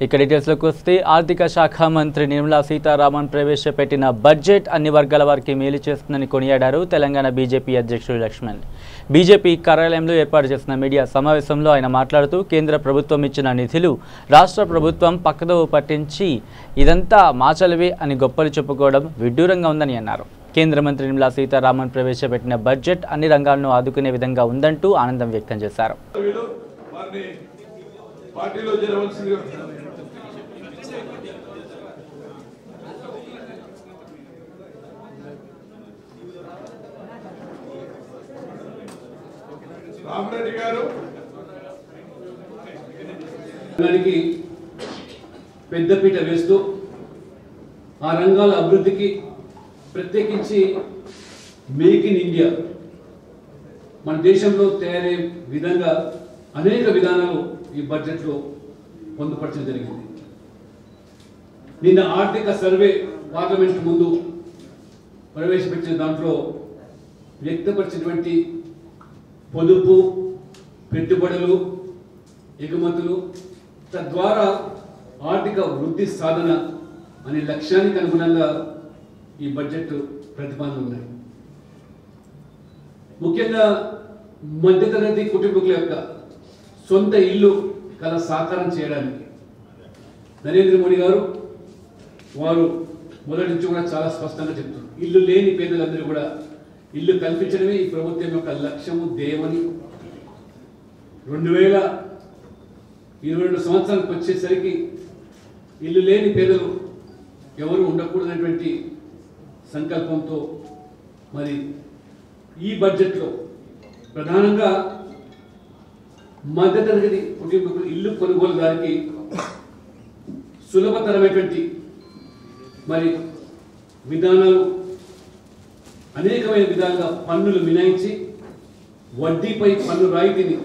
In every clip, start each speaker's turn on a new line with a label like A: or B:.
A: ఇక డీటెయిల్స్లోకి వస్తే ఆర్థిక శాఖ మంత్రి నిర్మలా సీతారామన్ ప్రవేశపెట్టిన బడ్జెట్ అన్ని వర్గాల వారికి మేలు చేస్తుందని కొనియాడారు తెలంగాణ బీజేపీ అధ్యక్షుడు లక్ష్మణ్. బీజేపీ కార్యాలయంలో ఏర్పాటు చేసిన మీడియా సమావేశంలో ఆయన మాట్లాడుతూ కేంద్ర ప్రభుత్వం ఇచ్చిన నిధులు రాష్ట్ర ప్రభుత్వం పక్కదోవ పట్టించి ఇదంతా మాచలవే అని గొప్పలు చెప్పుకోవడం విడ్డూరంగా ఉందని అన్నారు. కేంద్ర మంత్రి నిర్మలా సీతారామన్ ప్రవేశపెట్టిన బడ్జెట్ అన్ని రంగాలను ఆదుకునే విధంగా ఉందంటూ ఆనందం వ్యక్తం చేశారు.
B: రామరెడ్డి గారు పెద్దపీట వేస్తూ ఆ రంగాల అభివృద్ధికి ప్రత్యేకించి మేక్ ఇన్ ఇండియా మన దేశంలో తయారయ్యే విధంగా అనేక విధానాలు ఈ బడ్జెట్లో పొందుపరచడం జరిగింది. నిన్న ఆర్థిక సర్వే పార్లమెంట్ ముందు ప్రవేశపెట్టిన దాంట్లో వ్యక్తపరిచినటువంటి పొదుపు, పెట్టుబడులు, ఎగుమతులు, తద్వారా ఆర్థిక వృద్ధి సాధన అనే లక్ష్యానికి అనుగుణంగా ఈ బడ్జెట్ ప్రతిపాదనలు ఉన్నాయి. ముఖ్యంగా మధ్యతరగతి కుటుంబీకుల యొక్క సొంత ఇల్లు కల సాకారం చేయడానికి నరేంద్ర మోడీ గారు వారు మొదటి నుంచి కూడా చాలా స్పష్టంగా చెప్తున్నారు. ఇల్లు లేని పేదలందరూ కూడా ఇల్లు కల్పించడమే ఈ ప్రభుత్వం యొక్క లక్ష్యము, ధ్యేయమని 2022 సంవత్సరానికి వచ్చేసరికి ఇల్లు లేని పేదలు ఎవరు ఉండకూడదనేటువంటి సంకల్పంతో మరి ఈ బడ్జెట్లో ప్రధానంగా మధ్యతరగతి కుటుంబీకులు ఇల్లు కొనుగోలుదారికి సులభతరమైనటువంటి మరి విధానాలు, అనేకమైన విధాలుగా పన్నులు మినహాయించి వడ్డీపై పన్ను రాయితీని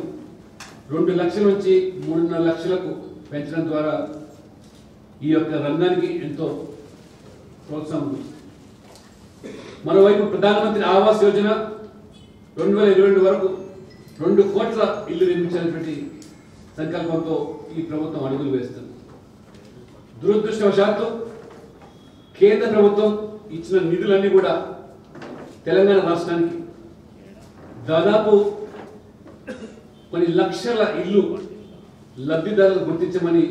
B: 2 లక్షల నుంచి 3.5 లక్షలకు పెంచడం ద్వారా ఈ యొక్క రంగానికి ఎంతో ప్రోత్సాహం ఉంది. మరోవైపు ప్రధానమంత్రి ఆవాస్ యోజన 2022 వరకు 2 కోట్ల ఇల్లు నిర్మించాలనేటువంటి సంకల్పంతో ఈ ప్రభుత్వం అడుగులు వేస్తుంది. దురదృష్టవశాత్తు కేంద్ర ప్రభుత్వం ఇచ్చిన నిధులన్నీ కూడా తెలంగాణ రాష్ట్రానికి దాదాపు కొన్ని లక్షల ఇల్లు లబ్ధిదారులు గుర్తించమని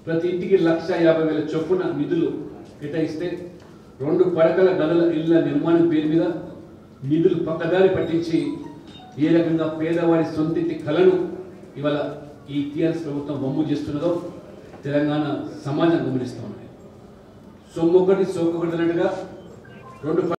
B: ప్రతి ఇంటికి 1,50,000 చొప్పున నిధులు కేటాయిస్తే 2 పడకల గదుల ఇళ్ల నిర్మాణం పేరు మీద నిధులు పక్కదారి పట్టించి ఏ రకంగా పేదవాడి సొంతింటి కళను ఇవాళ ఈ టీఆర్ఎస్ ప్రభుత్వం వమ్ము చేస్తున్నదో తెలంగాణ సమాజం గమనిస్తూ ఉన్నది. సొమ్మొక్కటి సోకొకటి అన్నట్టుగా 2